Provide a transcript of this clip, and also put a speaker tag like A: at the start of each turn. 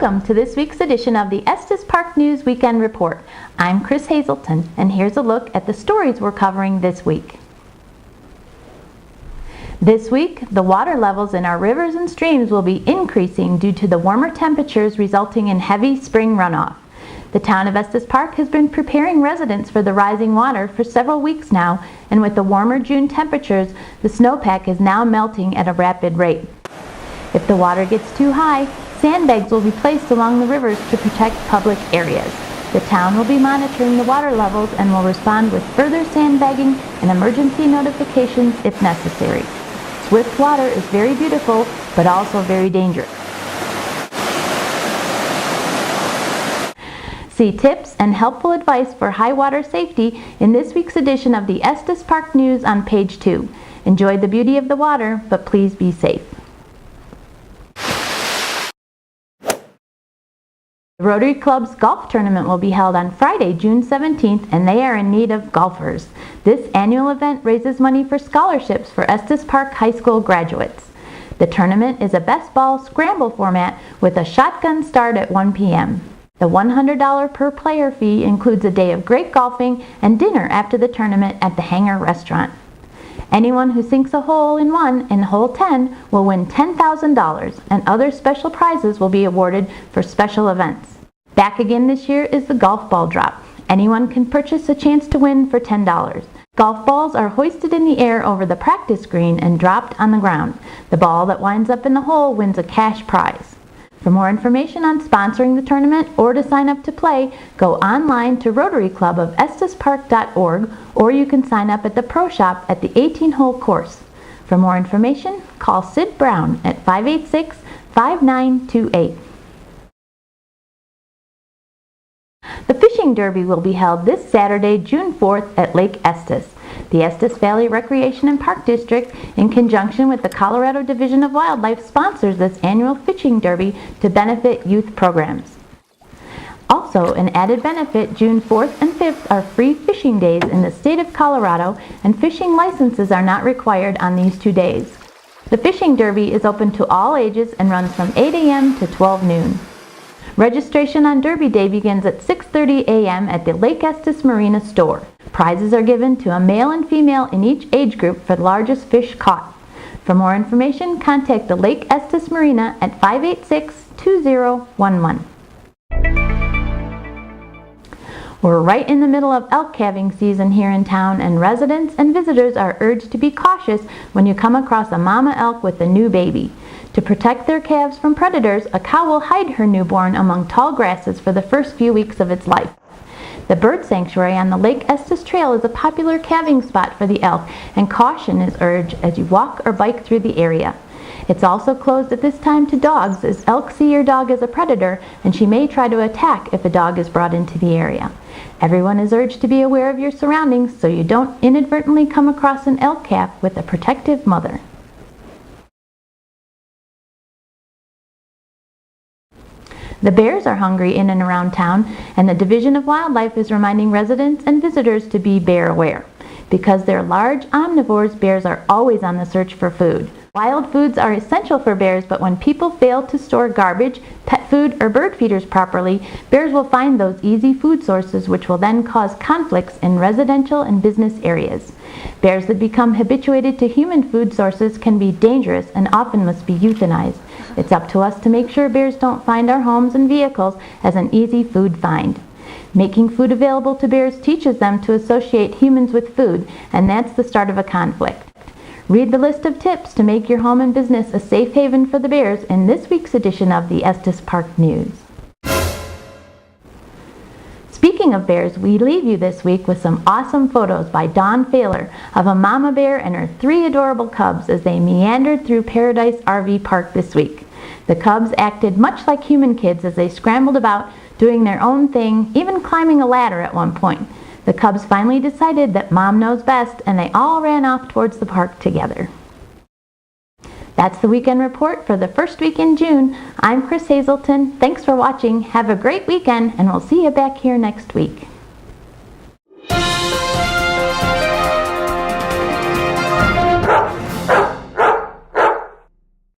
A: Welcome to this week's edition of the Estes Park News Weekend Report. I'm Chris Hazelton, and here's a look at the stories we're covering this week. This week, the water levels in our rivers and streams will be increasing due to the warmer temperatures resulting in heavy spring runoff. The town of Estes Park has been preparing residents for the rising water for several weeks now, and with the warmer June temperatures, the snowpack is now melting at a rapid rate. If the water gets too high, sandbags will be placed along the rivers to protect public areas. The town will be monitoring the water levels and will respond with further sandbagging and emergency notifications if necessary. Swift water is very beautiful, but also very dangerous. See tips and helpful advice for high water safety in this week's edition of the Estes Park News on page 2. Enjoy the beauty of the water, but please be safe. The Rotary Club's golf tournament will be held on Friday, June 17th, and they are in need of golfers. This annual event raises money for scholarships for Estes Park High School graduates. The tournament is a best ball scramble format with a shotgun start at 1 p.m. The $100 per player fee includes a day of great golfing and dinner after the tournament at the Hangar Restaurant. Anyone who sinks a hole in one in hole 10 will win $10,000, and other special prizes will be awarded for special events. Back again this year is the golf ball drop. Anyone can purchase a chance to win for $10. Golf balls are hoisted in the air over the practice green and dropped on the ground. The ball that winds up in the hole wins a cash prize. For more information on sponsoring the tournament or to sign up to play, go online to rotaryclubofestespark.org, or you can sign up at the Pro Shop at the 18-hole course. For more information, call Sid Brown at 586-5928. The Fishing Derby will be held this Saturday, June 4th at Lake Estes. The Estes Valley Recreation and Park District, in conjunction with the Colorado Division of Wildlife, sponsors this annual fishing derby to benefit youth programs. Also, an added benefit, June 4th and 5th are free fishing days in the state of Colorado, and fishing licenses are not required on these 2 days. The Fishing Derby is open to all ages and runs from 8 a.m. to 12 noon. Registration on Derby Day begins at 6:30 a.m. at the Lake Estes Marina store. Prizes are given to a male and female in each age group for the largest fish caught. For more information, contact the Lake Estes Marina at 586-2011. We're right in the middle of elk calving season here in town, and residents and visitors are urged to be cautious when you come across a mama elk with a new baby. To protect their calves from predators, a cow will hide her newborn among tall grasses for the first few weeks of its life. The bird sanctuary on the Lake Estes Trail is a popular calving spot for the elk, and caution is urged as you walk or bike through the area. It's also closed at this time to dogs, as elk see your dog as a predator, and she may try to attack if a dog is brought into the area. Everyone is urged to be aware of your surroundings so you don't inadvertently come across an elk calf with a protective mother. The bears are hungry in and around town, and the Division of Wildlife is reminding residents and visitors to be bear aware. Because they're large omnivores, bears are always on the search for food. Wild foods are essential for bears, but when people fail to store garbage, pet food, or bird feeders properly, bears will find those easy food sources, which will then cause conflicts in residential and business areas. Bears that become habituated to human food sources can be dangerous and often must be euthanized. It's up to us to make sure bears don't find our homes and vehicles as an easy food find. Making food available to bears teaches them to associate humans with food, and that's the start of a conflict. Read the list of tips to make your home and business a safe haven for the bears in this week's edition of the Estes Park News. Speaking of bears, we leave you this week with some awesome photos by Dawn Failer of a mama bear and her 3 adorable cubs as they meandered through Paradise RV Park this week. The cubs acted much like human kids as they scrambled about, doing their own thing, even climbing a ladder at one point. The cubs finally decided that Mom knows best, and they all ran off towards the park together. That's the weekend report for the first week in June. I'm Chris Hazelton. Thanks for watching. Have a great weekend, and we'll see you back here next week.